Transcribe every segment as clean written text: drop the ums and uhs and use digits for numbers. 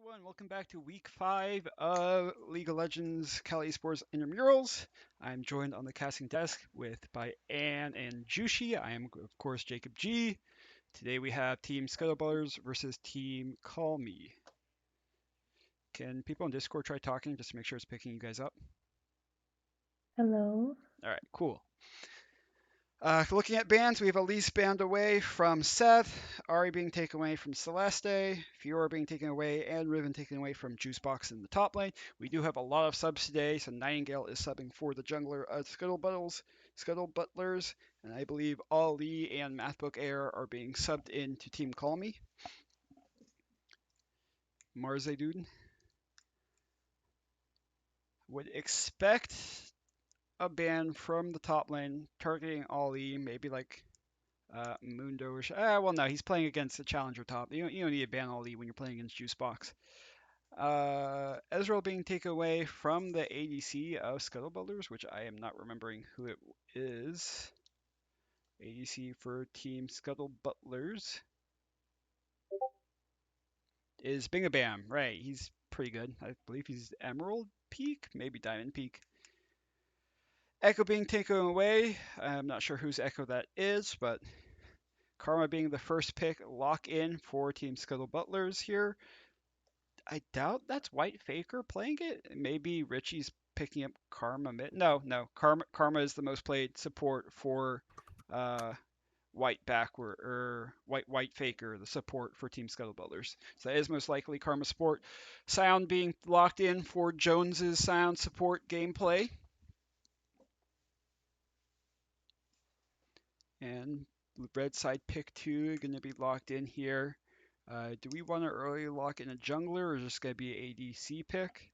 everyone, welcome back to week 5 of League of Legends CalEsports Intramurals. I'm joined on the casting desk by Anne and Jushi. I am, of course, Jacob G. Today we have Team Buttlers versus Team Call Me. Can people on Discord try talking just to make sure it's picking you guys up? Hello. All right, cool. Looking at bans, we have Elise banned away from Seth, Ari being taken away from Celeste, Fiora being taken away, and Riven taken away from Juicebox in the top lane. We do have a lot of subs today, so Nightingale is subbing for the jungler of Scuttle Butlers, and I believe Ali and MathBook Air are being subbed in to Team Call Me. Marze dude. Would expect a ban from the top lane targeting Ali, maybe like Mundo or well, no, he's playing against the challenger top. You don't need to ban Ali when you're playing against Juicebox. Ezreal being taken away from the ADC of Scuttlebutters, which I am not remembering who it is. ADC for Team Scuttlebutlers is Bingabam. Right, he's pretty good. I believe he's Emerald Peak, maybe Diamond Peak. Echo being taken away. I'm not sure whose Echo that is, but Karma being the first pick, lock in for Team Scuttlebutlers here. I doubt that's White Faker playing it. Maybe Richie's picking up Karma mid. No. Karma is the most played support for uh, White Backward or White Faker, the support for Team Scuttlebutters. So that is most likely Karma support. Sound being locked in for Jones's sound support gameplay. And red side pick 2 going to be locked in here. Do we want to early lock in a jungler or is this going to be an ADC pick?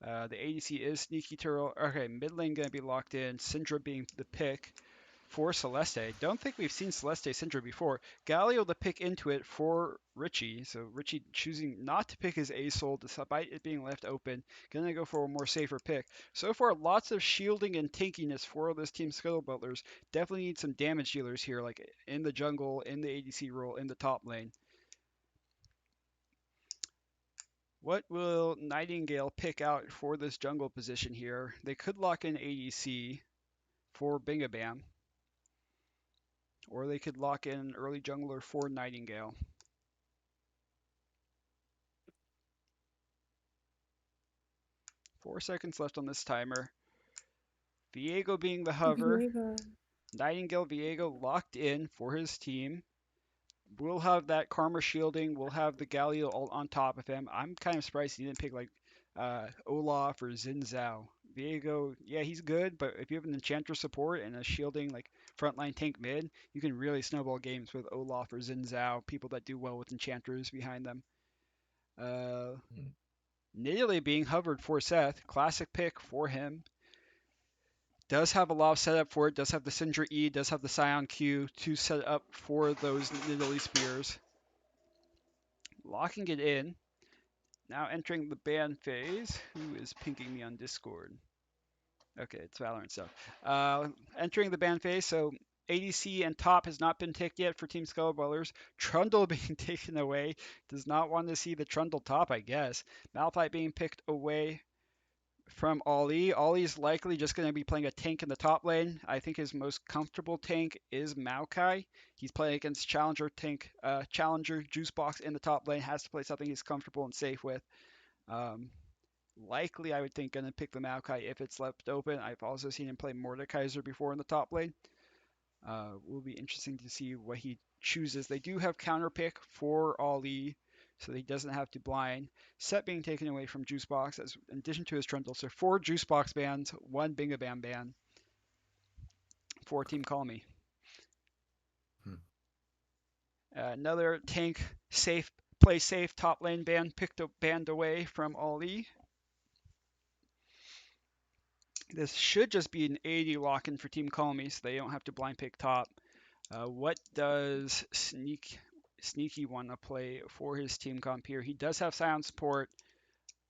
The ADC is Sneaky Turtle. Okay, mid lane going to be locked in. Syndra being the pick for Celeste. Don't think we've seen Celeste Syndra before. Galio the pick into it for Richie. So Richie choosing not to pick his A soul despite it being left open. Gonna go for a more safer pick. So far, lots of shielding and tankiness for this team Scuttlebutlers. Definitely need some damage dealers here, like in the jungle, in the ADC role, in the top lane. What will Nightingale pick out for this jungle position here? They could lock in ADC for Bingabam, or they could lock in an early jungler for Nightingale. 4 seconds left on this timer. Viego being the hover. Viego. Nightingale Viego locked in for his team. We'll have that Karma shielding. We'll have the Galio all on top of him. I'm kind of surprised he didn't pick like Olaf or Xin Zhao. Viego, yeah, he's good, but if you have an Enchantress support and a shielding like frontline tank mid, you can really snowball games with Olaf or Xin Zhao, people that do well with Enchanters behind them. Uh, Nidalee being hovered for Seth, classic pick for him. Does have a lot of setup for it, does have the Syndra E, does have the Scion Q to set up for those Nidalee spears. Locking it in. Now entering the ban phase. Who is pinging me on Discord? Okay, it's Valorant stuff. Entering the ban phase, so ADC and top has not been ticked yet for Team Skullballers. Trundle being taken away. Does not want to see the Trundle top, I guess. Malphite being picked away from Ollie. Ollie's likely just going to be playing a tank in the top lane. I think his most comfortable tank is Maokai. He's playing against Challenger tank, Challenger Juicebox in the top lane. Has to play something he's comfortable and safe with. Um, Likely, I would think, going to pick the Maokai if it's left open. I've also seen him play Mordekaiser before in the top lane. Will be interesting to see what he chooses. They do have counter pick for Ali, so he doesn't have to blind. Set being taken away from Juicebox as in addition to his Trundle. So 4 Juicebox bans, 1 Bingabam ban for Team Call Me. Hmm. Another tank play safe top lane ban banned away from Ali. This should just be an 80 lock-in for Team Call Me, so they don't have to blind pick top. What does Sneaky want to play for his team comp here? He does have Scion support.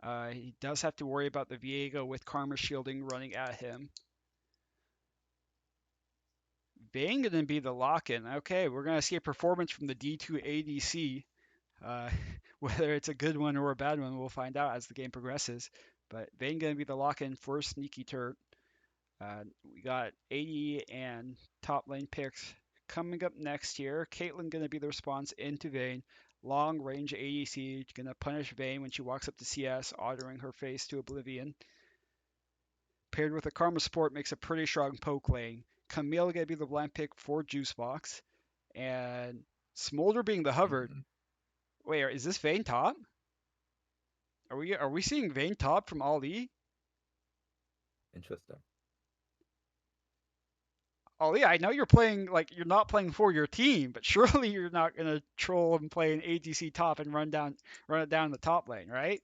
He does have to worry about the Viego with Karma shielding running at him. Vayne going to be the lock-in. Okay, we're going to see a performance from the D2 ADC. Uh, whether it's a good one or a bad one, we'll find out as the game progresses. But Vayne going to be the lock-in for sneaky turret. We got 80 and top lane picks coming up next year. Caitlyn going to be the response into Vayne. Long range ADC, going to punish Vayne when she walks up to CS, ordering her face to oblivion. Paired with a Karma support makes a pretty strong poke lane. Camille going to be the blind pick for Juicebox. And Smolder being the hovered. Hmm. Wait, is this Vayne top? Are we seeing Vayne top from Ali? Interesting. Ali, I know you're playing like you're not playing for your team, but surely you're not gonna troll and play an ADC top and run it down the top lane, right?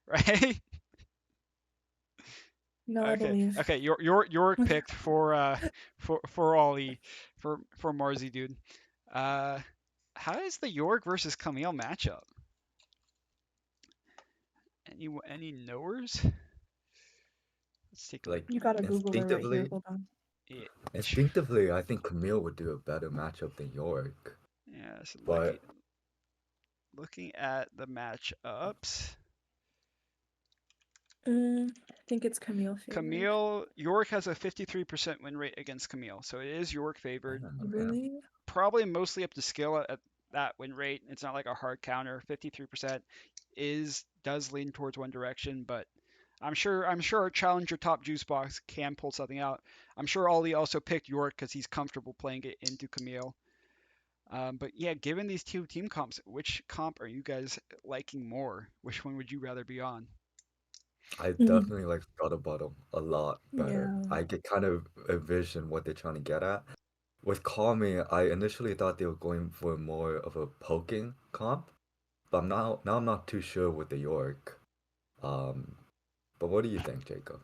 Right? No, I Okay, believe. okay. Your picked for Ali for Marzi, dude. Uh, how is the York versus Camille matchup? Any knowers? Let's take a look. Like You gotta Google it right here. instinctively, Hold on. Yeah, instinctively, I think Camille would do a better matchup than York. yeah. So But looking at the matchups, I think it's Camille favored. York has a 53% win rate against Camille, so it is York favored. damn, man. Really? Probably mostly up to skill at that win rate. It's not like a hard counter. 53% does lean towards one direction, but I'm sure our challenger top juice box can pull something out. I'm sure Ollie also picked York because he's comfortable playing it into Camille. But yeah, given these two team comps, which comp are you guys liking more? Which one would you rather be on? I Mhm. definitely like Scuttle a lot better. Yeah. I get kind of envision what they're trying to get at. With Call Me, I initially thought they were going for more of a poking comp, but now I'm not too sure with the York. Um, but what do you think, Jacob?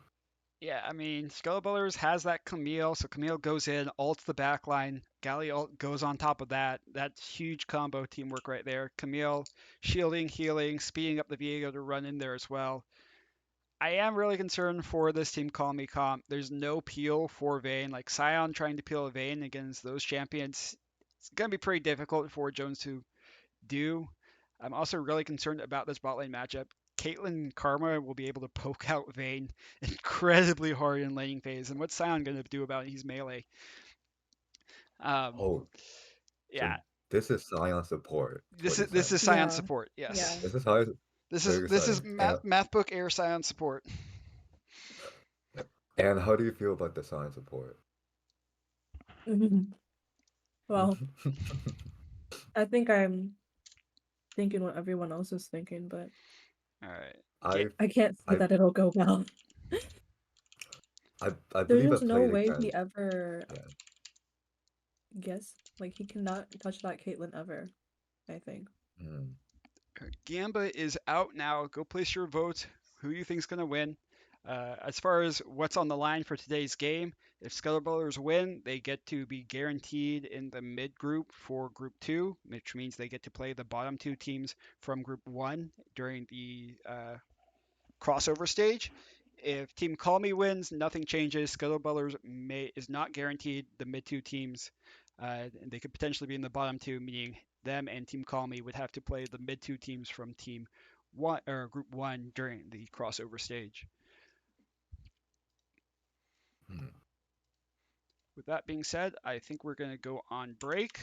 Yeah, I mean, Buttlers has that Camille, so Camille goes in, ults the back line. Galley ult goes on top of that. That's huge combo teamwork right there. Camille shielding, healing, speeding up the Viego to run in there as well. I am really concerned for this team Call Me comp. There's no peel for Vayne. Like Sion trying to peel a Vayne against those champions, it's going to be pretty difficult for Jones to do. I'm also really concerned about this bot lane matchup. Caitlyn Karma will be able to poke out Vayne incredibly hard in laning phase. And what's Sion going to do about it? He's melee? Um, Oh, so yeah, this is Scion support, is what this you is this said. is Sion Yeah. support. Yeah. Yes, This is how very this is exciting. math book air Sion support. And how do you feel about the Scion support? Mhm. Well, I think I'm thinking what everyone else is thinking, but All right, get I I can't see I that it'll go well. I There's believe I just no played way he against. ever Yeah. guess like he cannot touch that Caitlyn ever, I think. Mm. Gamba is out now. Go place your vote. Who you think's going to win? As far as what's on the line for today's game, if Scuttle Brothers win, they get to be guaranteed in the mid group for Group 2, which means they get to play the bottom two teams from Group 1 during the crossover stage. If Team Call Me wins, nothing changes. Scuttle Brothers is not guaranteed the mid two teams. And they could potentially be in the bottom two, meaning them and Team Call Me would have to play the mid two teams from Team One or Group One during the crossover stage. Mm. With that being said, I think we're going to go on break.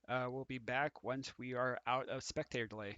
We'll be back once we are out of spectator delay.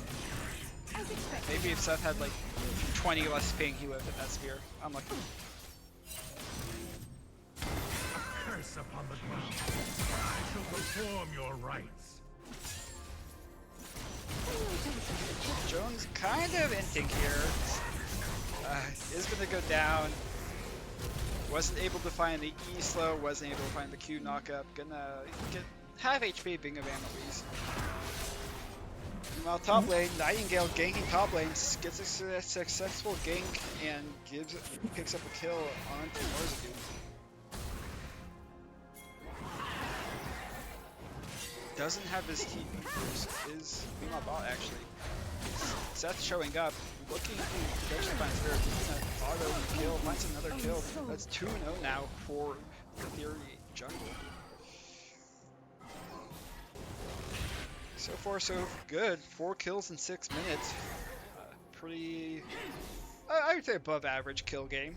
Maybe if Seth had like 20 less ping, he would have hit that spear. Unlucky. Curse upon the ground. I shall perform your rites. Jones kind of inting here. Is going to go down. Wasn't able to find the E slow, wasn't able to find the Q knockup. Gonna get half HP being a Van Louise. Meanwhile, top lane, Nightingale ganking top lane, gets a successful gank and picks up a kill onto Marzidu. Doesn't have his TP first, is meanwhile bot actually. Seth showing up, looking to potentially find Spirit, looking at auto kill, finds another kill. That's 2-0 now for the Theory jungle. So far so good, 4 kills in 6 minutes. Pretty, I would say above average kill game.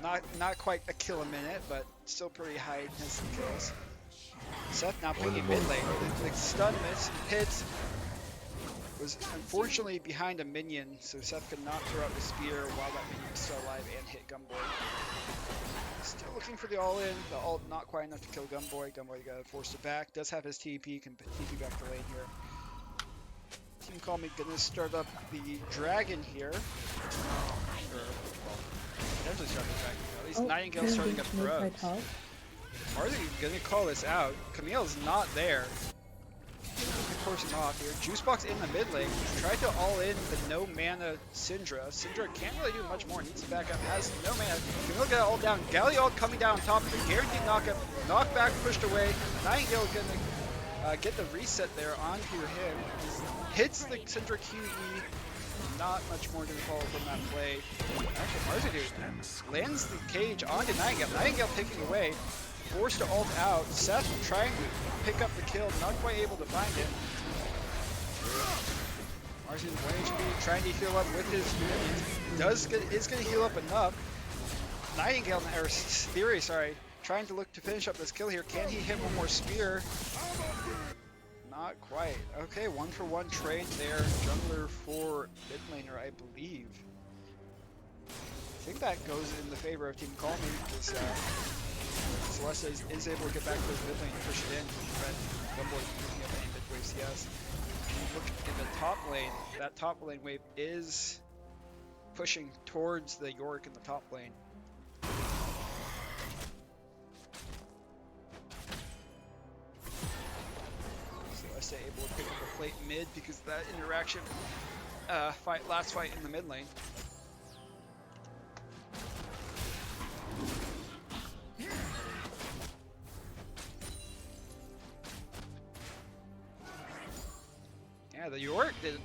Not quite a kill a minute, but still pretty high intensity kills. Seth now picking mid lane, the stun miss, hits. Was unfortunately behind a minion, so Seth could not throw out the spear while that minion was still alive and hit Gumboy. Still looking for the all-in, the ult not quite enough to kill Gumboy. Gumboy got forced it back, does have his TP, can TP back the lane here. Team Call Me gonna start up the dragon here. Or, well, potentially start the dragon. At least Nightingale starting up Grubs. Marzi gonna call this out. Camille's not there. Forcing off here. Juicebox in the mid lane. Tried to all in the no mana Syndra. Syndra can't really do much more. Needs to back up. Has no mana. Camille got all down. Galliard coming down on top of it. Guaranteed knockup. Knockback pushed away. Nightingale gonna get the reset there onto him. Hits the Syndra QE. Not much more to follow from that play. Actually, Marzidu lands the cage onto Nightingale. Nightingale taking away. Forced to ult out. Seth trying to pick up the kill, not quite able to find it. Marzidu 1 HP, trying to heal up with his minions. Is going to heal up enough. Nightingale, or Theory, sorry, trying to look to finish up this kill here. Can he hit one more spear? Not quite. Okay, 1-for-1 trade there. Jungler for mid laner, I believe. I think that goes in the favor of Team Call Me, because Celeste is able to get back to his mid lane and push it in to prevent Gumboy from picking up any mid wave CS. When you look in the top lane, that top lane wave is pushing towards the Yorick in the top lane. Celeste able to pick up a plate mid because of that interaction last fight in the mid lane. Yeah, the Yorick did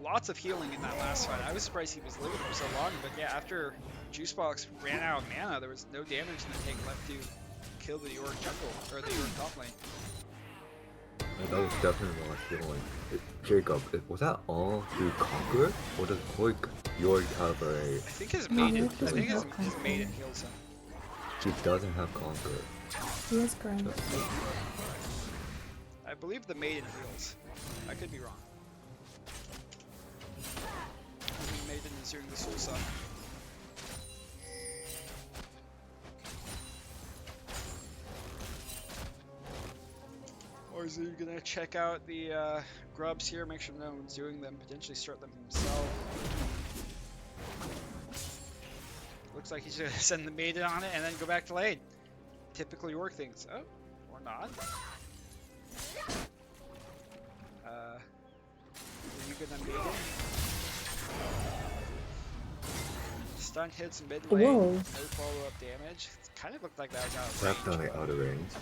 lots of healing in that last fight. I was surprised he was living for so long, but yeah, after Juicebox ran out of mana, there was no damage in the tank left to kill the Yorick jungle, or the Yorick top lane. Yeah, that was definitely a lot of healing. Jacob, was that all through Conqueror? Or does Yorick have a... I think his maiden, his maiden heals him. She doesn't have Conqueror. He has Grind. I believe the maiden heals. I could be wrong. I think maiden is doing the soul suck. Or is he gonna check out the grubs here, make sure no one's doing them, potentially start them himself? Looks like he's gonna send the maiden on it and then go back to lane. Typical York things. Oh, or not. Are you gonna maiden? Stun hits mid lane, Whoa. no follow-up damage. It kind of looked like that was out of Definitely range. out of range.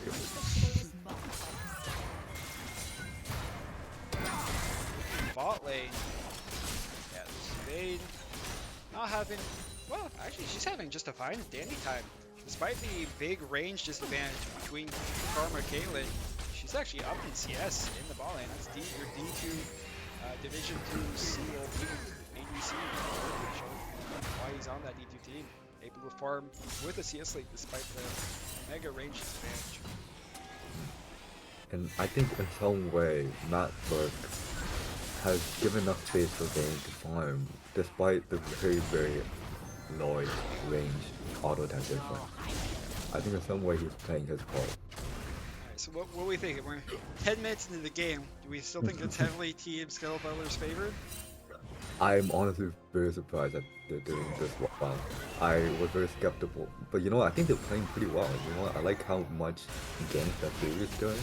Bot lane. Yeah, Vayne not having, well, actually she's having just a fine dandy time. Despite the big range disadvantage between Karma and Caitlyn, she's actually up in CS in the bot lane. That's your D2 Division 2 CLP ADC. Why he's on that D2 team. Able to farm with a CS lead despite the mega range disadvantage. And I think in some way, Matt Burke has given enough space for Vayne to farm, despite the very, very low range auto attack difference. I think in some way he's playing his part. Alright, so what do we think? We're 10 minutes into the game. Do we still think it's heavily Team Scuttle Buttlers favored? I'm honestly very surprised that they're doing this well. I was very skeptical, but you know what? I think they're playing pretty well. You know what? I like how much games that Theory is doing.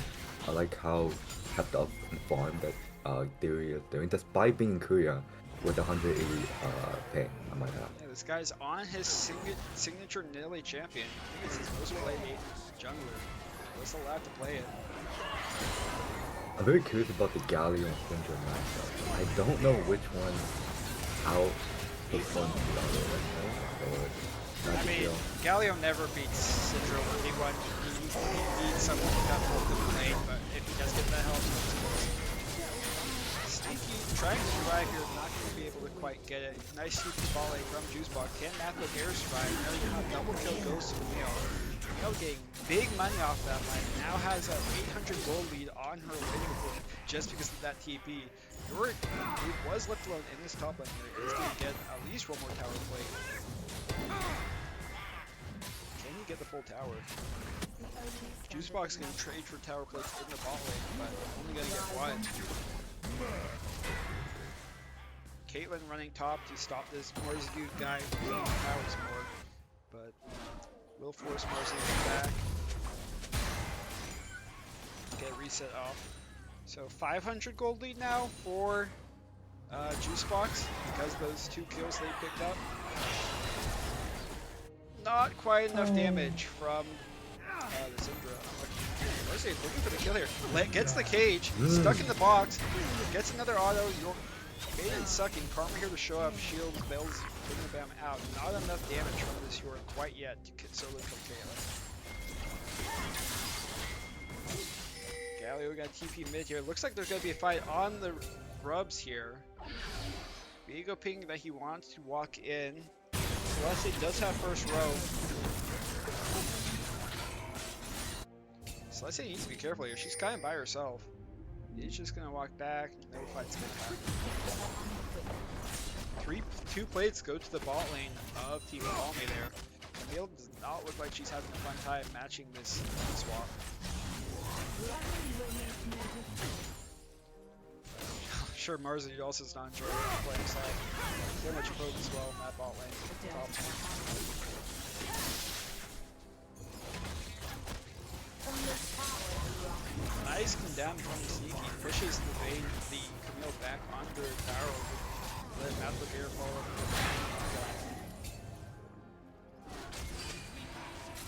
I like how kept up and farm that Theory is doing, despite being in Korea with 180 ping, I might have. Yeah, this guy's on his signature Nidalee champion. I think it's his most played jungler. He's allowed to play it. I'm very curious about the Galio and Syndra matchup. I don't know which one out performs the other right now. I mean, Galio never beats Syndra 1v1. He needs someone to have hold the lane, but if he does get that help, Stinky trying to survive here, not going to be able to quite get it. Nice CP volley from Juicebox. Can Mathbook air survive? Nearly double kill goes to Camille. Camille getting big money off that line. Now has a 800 gold lead on her laning point just because of that TP. Yorick, who was left alone in this top lane here, is going to get at least one more tower plate. Can he get the full tower? Juicebox can trade for tower plates in the bot lane, but only going to get one. Caitlyn running top to stop this Marzi guy who towers more, but will force Marzi back. Get reset off. So 500 gold lead now for Juicebox because of those 2 kills they picked up. Not quite enough damage from the Syndra. Marzi looking for the kill here. Gets the cage, stuck in the box, gets another auto. Baden sucking. Karma here to show up. Shields, bells, bringing the bam out. Not enough damage from this Yorick quite yet to solo kill Caitlyn. Galio got TP mid here. Looks like there's going to be a fight on the rubs here. Viego ping that he wants to walk in. Celeste does have first row. Celeste needs to be careful here. She's kind of by herself. He's just gonna walk back. No fight's gonna happen. 2 plates go to the bot lane of Team Balmy there. Camille does not look like she's having a fun time matching this swap. Sure, Marzi also is not enjoying playing side. So much poke as well in that bot lane. Top. Nice condemn from Sneaky. Pushes the Vayne, the Camille back onto the tower. Let Mathbook air fall over.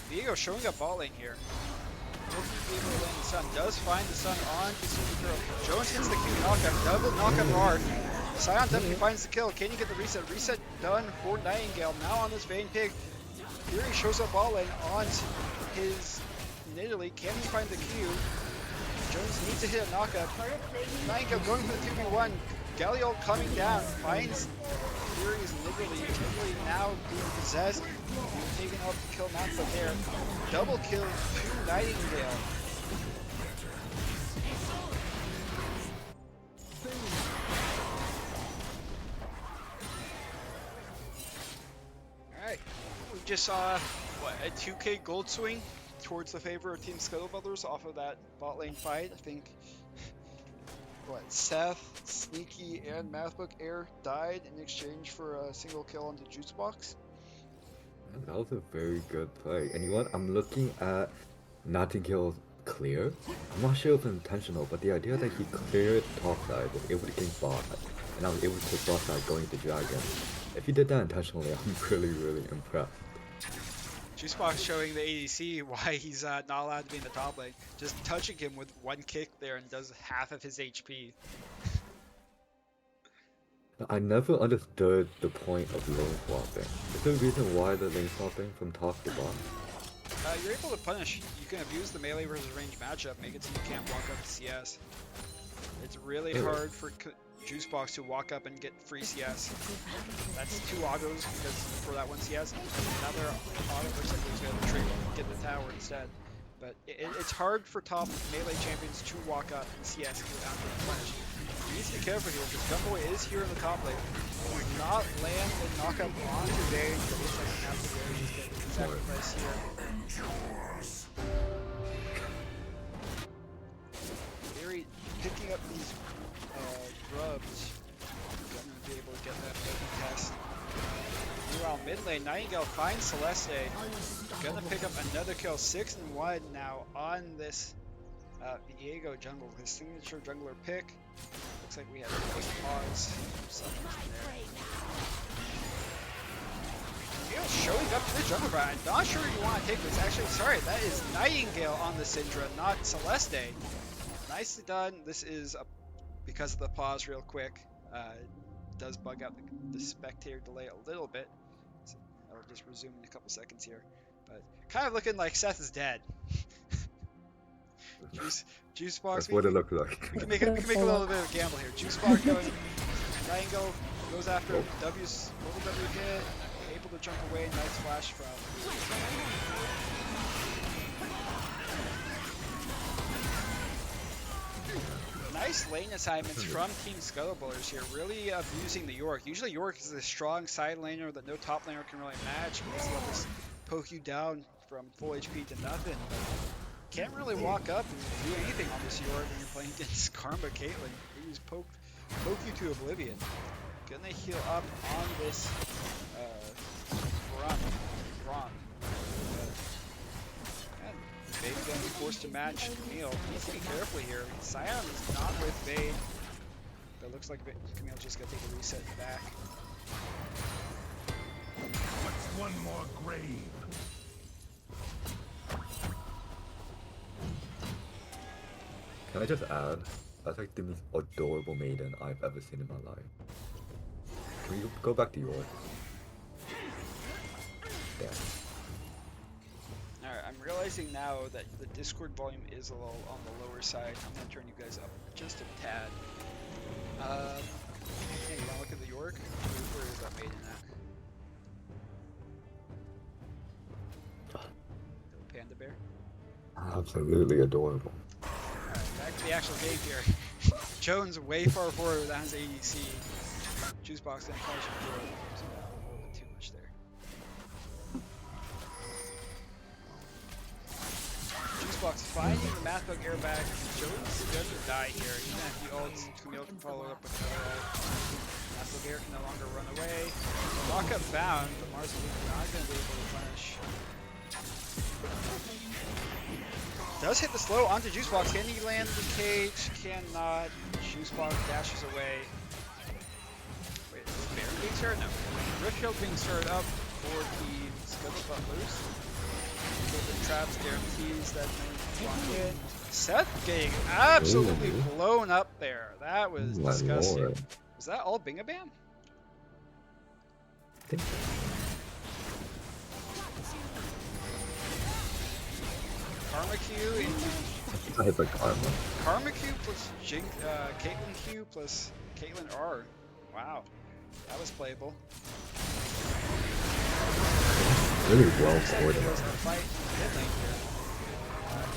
Viego showing up bot lane here. Looking to be able to land the Sun. Does find the Sun on to Super Girl. Jones hits the Q knockup. Double knockup hard. Sion definitely finds the kill. Can you get the reset? Reset done for Nightingale. Now on this Vayne pig. Fury shows up bot lane on his Nidalee. Can he find the Q? Jones needs to hit a knockup. Nightingale going for the 2v1. Galio coming down. Finds Fury's Nidalee now being possessed. Being taken up to kill Matza there. Double kill to Nightingale. Alright. We just saw, what, a 2k gold swing towards the favor of Team Scuttle Buttlers off of that bot lane fight. I think, what, Seth, Sneaky, and Mathbook Air died in exchange for a single kill on the Juicebox. That was a very good play. And you know what? I'm looking at Nightingale's clear. I'm not sure if it's intentional, but the idea that he cleared top side, was able to gain bot, and I was able to take bot side going to Dragon. If he did that intentionally, I'm really impressed. Juicebox showing the ADC why he's not allowed to be in the top lane. Just touching him with one kick there and does half of his HP. I never understood the point of lane swapping. Is there a reason why the lane swapping from top to bottom? You're able to punish. You can abuse the melee versus range matchup, make it so you can't walk up to CS. It's really hard for Juicebox to walk up and get free CS. That's 2 autos because for that 1 CS, another auto looks like he's going to trade and get the tower instead. But it's hard for top melee champions to walk up and CS without getting punished. needs to be careful here because Jungle is here in the top lane. Will not land and knock up onto Vayne, but looks like we have to really just get the sacrifice here. Very picking up these grubs. Gonna be able to get that poking test. Meanwhile, mid lane, Nightingale finds Celeste. Gonna pick up another kill, 6-1 now on this Viego jungle, his signature jungler pick. Looks like we have a quick pause. Nightingale showing up to the jungle, but I'm not sure you want to take this. Actually, sorry, that is Nightingale on the Syndra, not Celeste. Nicely done. This is because of the pause real quick. Does bug out the spectator delay a little bit. So I'll just resume in a couple seconds here. But kind of looking like Seth is dead. Juicebox. That's what it looked like. We can make a little bit of a gamble here. Juicebox going. Nightingale goes after W's little W hit. Able to jump away. Nice flash from. Nice lane assignments from Team Scuttle Buttlers here, really abusing the York. Usually York is a strong side laner that no top laner can really match. Because they'll just poke you down from full HP to nothing. But can't really walk up and do anything on this York when you're playing against Karma Caitlyn. They just poke you to oblivion. Gonna heal up on this Braun. Vayne gonna be forced to match Camille. Needs to be careful here. Sion is not with Vayne. But it looks like Camille's just gonna take a reset back. What's one more grave? Can I just add? That's like the most adorable maiden I've ever seen in my life. Can we go back to yours? Damn. Alright, I'm realizing now that the Discord volume is a little on the lower side. I'm gonna turn you guys up just a tad. Hey, you wanna look at the York? Where is that maiden at? Little panda bear? Absolutely adorable. Alright, back to the actual game here. Jones way far forward with his ADC. Juicebox gonna punish him for it. So, a little bit too much there. Juicebox finding the Mathbook airbag. Jones is gonna die here. Even if he ults, Camille can follow it up with another ult. Mathbook air can no longer run away. Lock up bound, but Mars is not gonna be able to punish. Does hit the slow onto Juicebox. Can he land the cage? Cannot. Juicebox dashes away. Wait, is the Baron being started? No. Riftfield being started up for the Scuttle Buttlers. The traps guarantees that no block in. Seth getting absolutely blown up there. That was disgusting. Lord. Was that all Bingabam? Karma Q into I hit the karma. Karma Q plus Caitlyn Q plus Caitlyn R. Wow, that was playable. Really well Looks like scored. there was a fight in the mid lane here.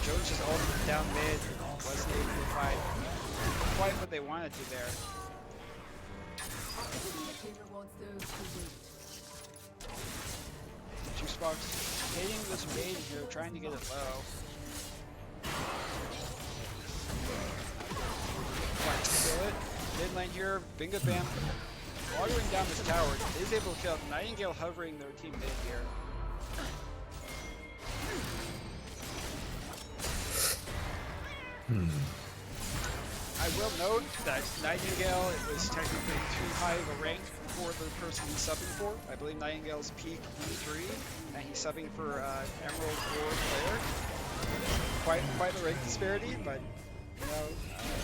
Jones just ulted down mid, wasn't able to fight quite what they wanted to there. Juicebox hitting this maid here, trying to get it low. Trying to kill it. Mid lane here, Bingabam watering down this tower. Is able to kill Nightingale hovering their team mid here. I will note that Nightingale was technically too high of a rank for the person he's subbing for. I believe Nightingale's peak E3, and he's subbing for Emerald War player. Quite the rank disparity, but you know,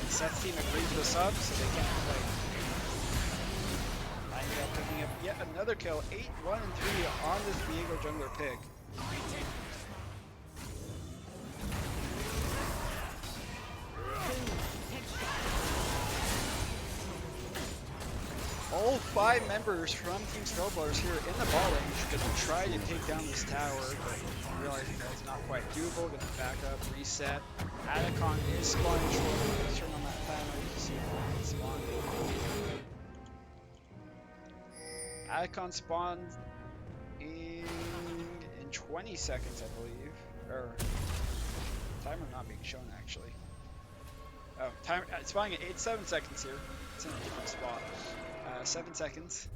Seth's team agreed to the sub, so they can't complain. Nightingale picking up yet another kill, 8-1-3 on this Viego jungler pick. All 5 members from Team Scuttle Buttlers here in the ball range gonna try to take down this tower, but realizing that's not quite doable, gonna back up, reset. Atacon is spawning short, turn on that timer to see if it spawned. Icon spawned in 20 seconds, I believe. Or timer not being shown actually. Oh, timer it's spawning at 7 seconds here. It's in a different spot. 7 seconds.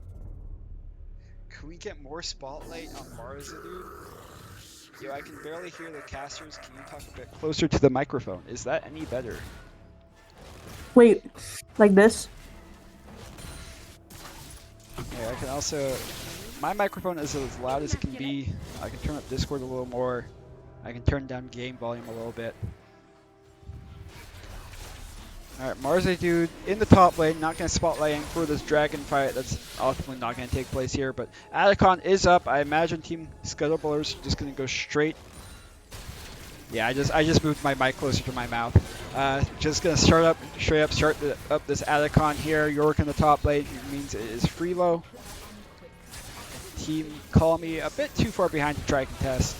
Can we get more spotlight on Marza, dude? Yo, I can barely hear the casters. Can you talk a bit closer to the microphone? Is that any better? Wait, like this? Yeah, I can also... My microphone is as loud as it can be. I can turn up Discord a little more. I can turn down game volume a little bit. Alright, Marze dude in the top lane, not going to spotlight him for this dragon fight. That's ultimately not going to take place here, but Adacon is up. I imagine Team Scuttle Buttlers just going to go straight. Yeah, I just moved my mic closer to my mouth. Just going to start up this Adacon here. York in the top lane means it is free low. Team Call Me a bit too far behind to try and contest.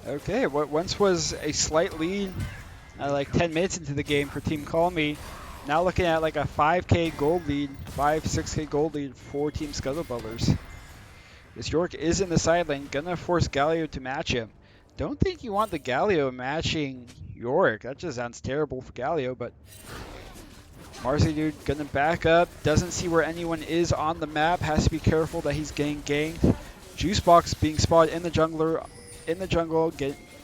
Okay, what once was a slight lead, like 10 minutes into the game for Team Call Me, now looking at like a 5k gold lead, 6k gold lead for Team Scuttle Buttlers. This York is in the side lane, gonna force Galio to match him. Don't think you want the Galio matching York. That just sounds terrible for Galio, but Marcy dude gonna back up, doesn't see where anyone is on the map, has to be careful that he's getting ganked. Juicebox being spotted in the jungle,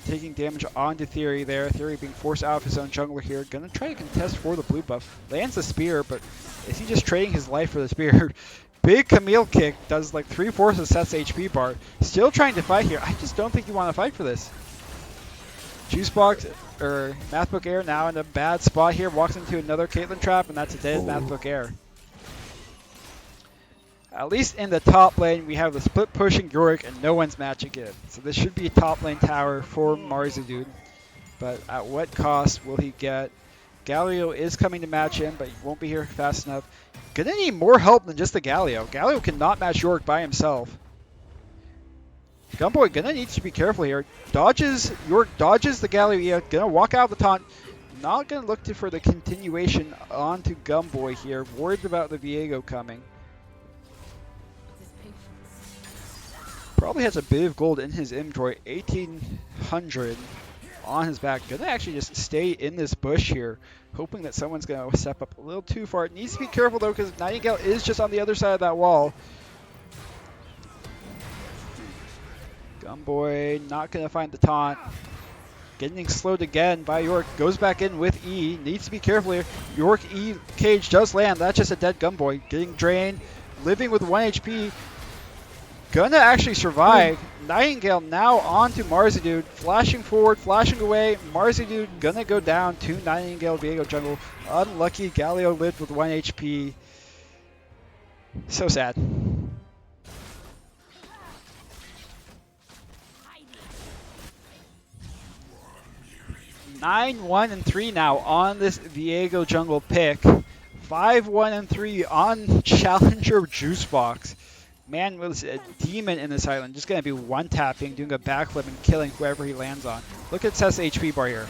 taking damage onto Theory there. Theory being forced out of his own jungler here. Gonna try to contest for the blue buff. Lands the spear, but is he just trading his life for the spear? Big Camille kick, does like 3/4 of Seth's HP bar. Still trying to fight here. I just don't think you want to fight for this. Juicebox, or Mathbook Air now in a bad spot here. Walks into another Caitlyn trap, and that's a dead Mathbook Air. At least in the top lane, we have the split pushing Yorick and no one's matching it. So this should be a top lane tower for Marzi dude. But at what cost will he get? Galio is coming to match him, but he won't be here fast enough. Gonna need more help than just the Galio. Galio cannot match Yorick by himself. Gumboy gonna need to be careful here. Yorick dodges the Galio. Yeah, gonna walk out of the taunt. Not gonna look for the continuation onto Gumboy here. Worried about the Viego coming. Probably has a bit of gold in his inventory, 1800 on his back. Gonna actually just stay in this bush here, hoping that someone's gonna step up a little too far. Needs to be careful though, because Nightingale is just on the other side of that wall. Gumboy not gonna find the taunt. Getting slowed again by York. Goes back in with E. Needs to be careful here. York E cage does land. That's just a dead Gumboy. Getting drained. Living with 1 HP. Gonna actually survive. Nightingale now onto Marzidude. Flashing forward, flashing away. Marzidude gonna go down to Nightingale Viego jungle. Unlucky, Galio lived with 1 HP. So sad. Nine, 1, and 3 now on this Viego jungle pick. 5, 1, and 3 on Challenger Juicebox. Man was a demon in this island. Just going to be one-tapping, doing a backflip, and killing whoever he lands on. Look at Seth's HP bar here.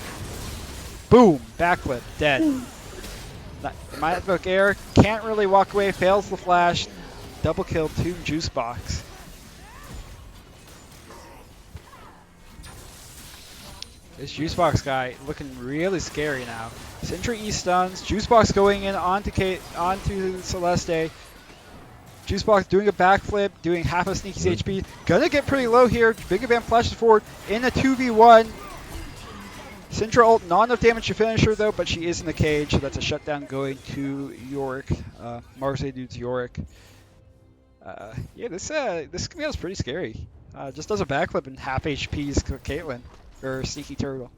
Boom! Backflip. Dead. Mathbook Air can't really walk away. Fails the flash. Double kill to Juicebox. This Juicebox guy looking really scary now. Sentry E stuns. Juicebox going in onto Celeste. Juicebox doing a backflip, doing half of Sneaky's HP. Gonna get pretty low here. Big Bam flashes forward in a 2v1. Syndra ult, not enough damage to finish her though, but she is in the cage, so that's a shutdown going to Yorick. Marseille dude's Yorick. Yeah, this Camille's pretty scary. Just does a backflip and half HP's Caitlyn, or Sneaky Turtle.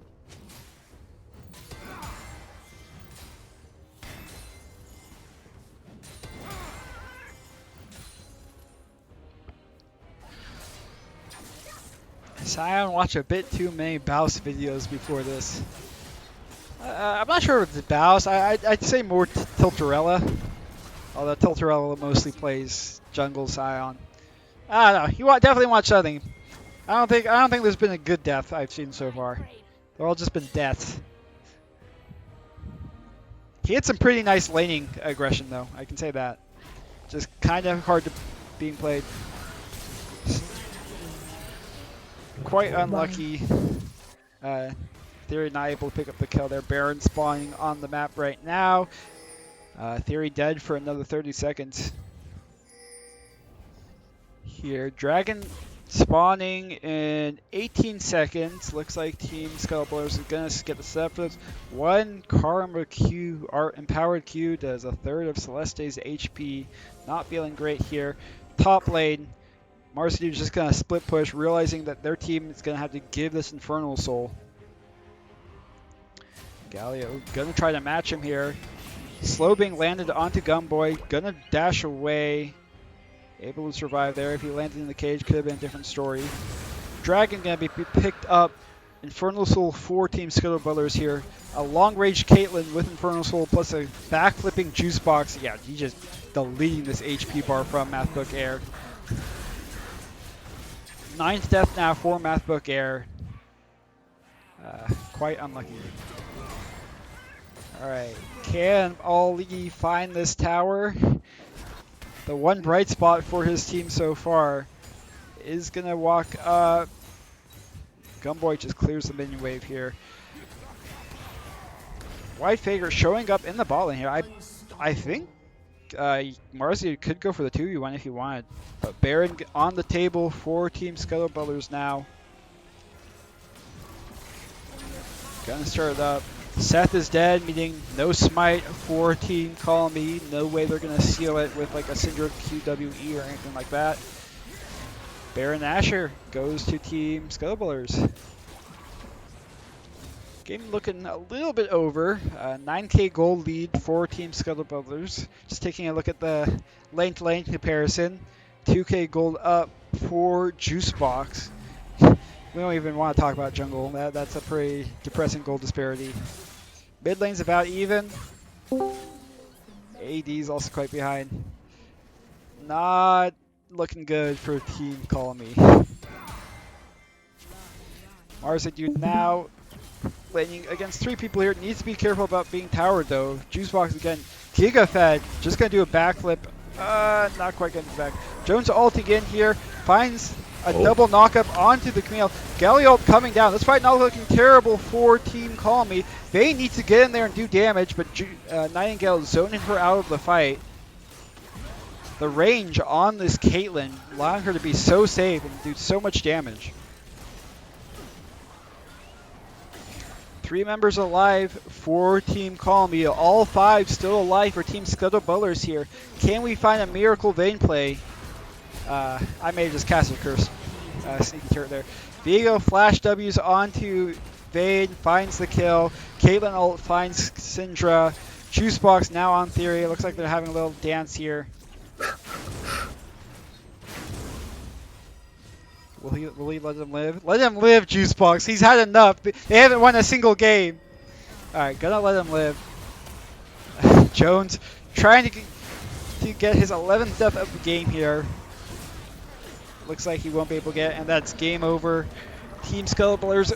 Sion watched a bit too many Baus videos before this. I'm not sure if it's Baus. I'd say more Tiltarella. Although Tiltarella mostly plays jungle Scion. I don't know. You definitely want something. I don't think there's been a good death I've seen so far. They're all just been deaths. He had some pretty nice laning aggression though. I can say that. Just kind of hard to being played. Quite unlucky. Theory not able to pick up the kill there. Baron spawning on the map right now. Theory dead for another 30 seconds. Here, Dragon spawning in 18 seconds. Looks like Team Scuttle is going to get the setup for this. One Karma Q, Empowered Q, does a third of Celeste's HP. Not feeling great here. Top lane, Marcy is just going to split push, realizing that their team is going to have to give this Infernal Soul. Galio going to try to match him here. Slow being landed onto Gumboy, going to dash away. Able to survive there. If he landed in the cage, could have been a different story. Dragon going to be picked up. Infernal Soul for Team Scuttle Buttlers here. A long-range Caitlyn with Infernal Soul plus a back-flipping Juice Box. Yeah, he just deleting this HP bar from Mathbook Air. 9th death now for Mathbook Air. Quite unlucky. Alright, can Ali find this tower? The one bright spot for his team so far is going to walk up. Gumboy just clears the minion wave here. White Faker showing up in the bot lane here. I think Marcy could go for the 2v1 if he wanted. But Baron on the table for Team Scuttle Buttlers now. Gonna start it up. Seth is dead, meaning no smite for Team Call Me. No way they're going to seal it with like a Syndra QWE or anything like that. Baron Asher goes to Team Scuttle Buttlers. Game looking a little bit over. 9k gold lead for Team Scuttle Buttlers. Just taking a look at the lane-to-lane comparison. 2k gold up for Juice Box. We don't even want to talk about jungle. That's a pretty depressing gold disparity. Mid lane's about even. AD's also quite behind. Not looking good for Team Call Me. Mars at you now. Laning against 3 people here. Needs to be careful about being towered though. Juicebox again. Giga Fed. Just going to do a backflip. Not quite getting back. Jones ult again here. Finds a double knockup onto the Camille. Galio coming down. This fight not looking terrible for Team Call Me. They need to get in there and do damage, but Nightingale zoning her out of the fight. The range on this Caitlyn, allowing her to be so safe and do so much damage. 3 members alive for Team Call Me. All 5 still alive for Team Scuttle Buttlers here. Can we find a miracle Vayne play? I may have just cast a curse. Sneaky turret there. Viego flash W's onto Vayne, finds the kill. Caitlyn ult finds Syndra. Juicebox now on Theory. It looks like they're having a little dance here. Will he let him live? Let him live, Juicebox. He's had enough. They haven't won a single game. Alright, gonna let him live. Jones trying to get his 11th death of the game here. Looks like he won't be able to get it, and that's game over. Team Scuttle Buttlers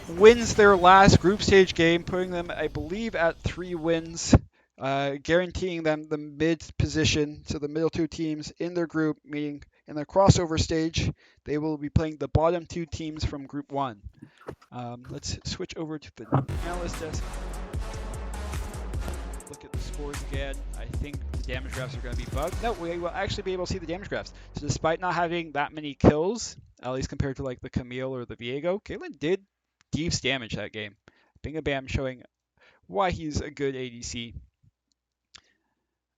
wins their last group stage game, putting them, I believe, at 3 wins, guaranteeing them the mid position. So the middle 2 teams in their group, meaning in the crossover stage, they will be playing the bottom 2 teams from Group 1. Let's switch over to the analyst desk. Look at the scores again. I think the damage graphs are going to be bugged. No, we will actually be able to see the damage graphs. So despite not having that many kills, at least compared to like the Camille or the Viego, Caitlyn did deep damage that game. Bingabam showing why he's a good ADC.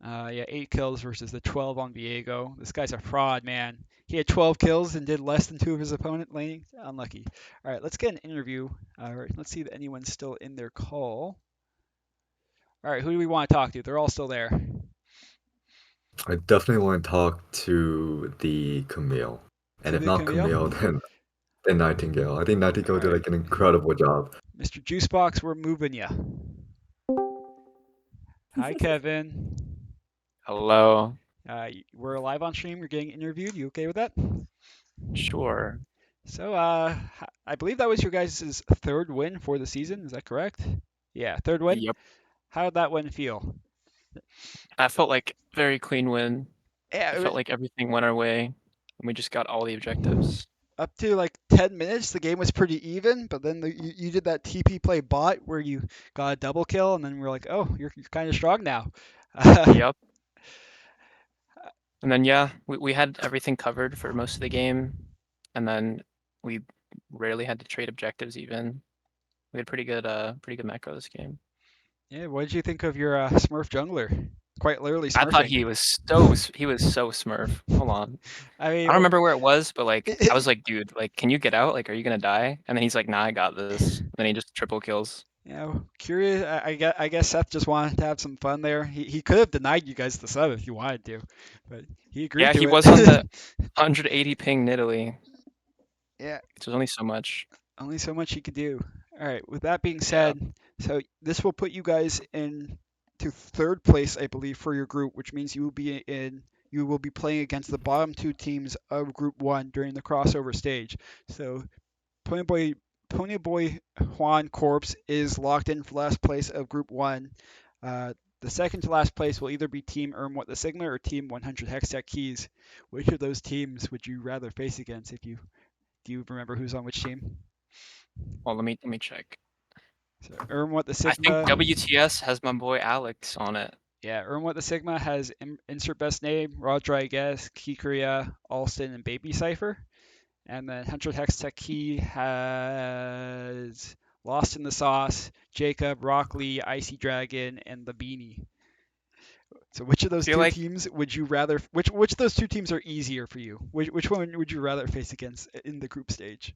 Yeah, 8 kills versus the 12 on Viego. This guy's a fraud, man. He had 12 kills and did less than 2 of his opponent laning. Unlucky. All right, let's get an interview. Let's see if anyone's still in their call. All right, who do we want to talk to? They're all still there. I definitely want to talk to the Camille. And if not Camille, then Nightingale. I think Nightingale did like an incredible job. Mr. Juicebox, we're moving ya. Hi, Kevin. Hello. We're live on stream. You're getting interviewed. You okay with that? Sure. So, I believe that was your guys' third win for the season. Is that correct? Yeah, third win. Yep. How did that win feel? I felt like very clean win. Yeah, I it was felt like everything went our way, and we just got all the objectives. up to like 10 minutes. The game was pretty even, but then you did that TP play bot where you got a double kill, and then we're like, oh, you're kind of strong now. Yep. And then yeah, we had everything covered for most of the game, and then we rarely had to trade objectives even. We had pretty good macro this game. Yeah, what did you think of your Smurf jungler? Quite literally I thought smurfing. he was so Smurf. Hold on. I I mean, don't remember where it was, but like I was like, dude, like can you get out? Like are you gonna die? And then he's like, nah, I got this. And then he just triple kills. you know, curious. I guess Seth just wanted to have some fun there. He could have denied you guys the sub if he wanted to, but he agreed Yeah, to he it. was on the 180 ping Nidalee. Yeah, There's only so much. only so much he could do. All right. With that being Yeah. said, so this will put you guys in to third place, I believe, for your group, which means you will be playing against the bottom two teams of Group One during the crossover stage. So Pony Boy Juan Corpse is locked in for last place of Group 1. The second to last place will either be Team What the Sigma or Team 100 Hextech Keys. Which of those teams would you rather face against? Do you remember who's on which team? Well, let me check. So What the I think Sigma. WTS has my boy Alex on it. Yeah, What the Sigma has insert best name, Roger, I guess, Kikuria, Alston, and Baby Cipher. And then 100 Hextech Key has Lost in the Sauce, Jacob, Rock Lee, Icy Dragon, and the Beanie. So which of those Feel two like teams would you rather? Which of those two teams are easier for you? Which one would you rather face against in the group stage?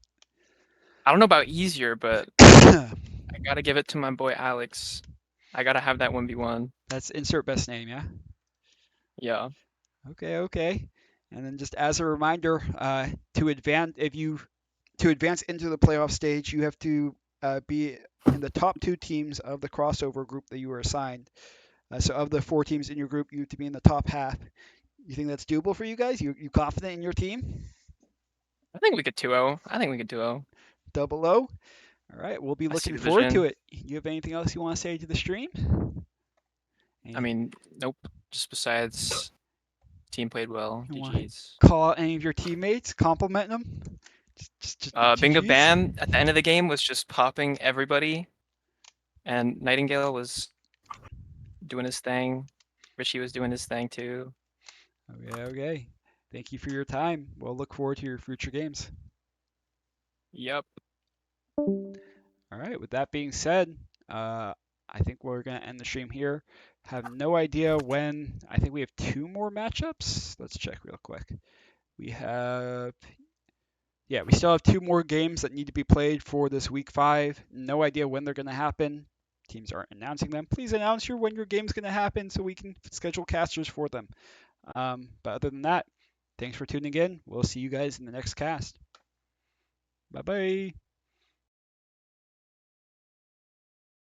I don't know about easier, but I gotta give it to my boy Alex. I gotta have that 1v1. That's insert best name, yeah. Yeah. Okay. And then just as a reminder, to advance into the playoff stage, you have to be in the top two teams of the crossover group that you were assigned. So of the four teams in your group, you have to be in the top half. You think that's doable for you guys? You confident in your team? I think we could 2-0. I think we could 2-0. Double O. All right, we'll be I see looking the forward to vision. it. You have anything else you want to say to the stream? I mean, nope. Just besides, team played well. You want GG's. to call out any of your teammates, compliment them? Just Bingo GGs? Ban at the end of the game was just popping everybody, and Nightingale was doing his thing. Richie was doing his thing too. Okay. Thank you for your time. We'll look forward to your future games. Yep. All right. With that being said, I think we're going to end the stream here. Have no idea when. I think we have two more matchups. Let's check real quick. We still have two more games that need to be played for this week 5. No idea when they're going to happen. Teams aren't announcing them. Please announce when your game's going to happen so we can schedule casters for them. But other than that, thanks for tuning in. We'll see you guys in the next cast. Bye-bye.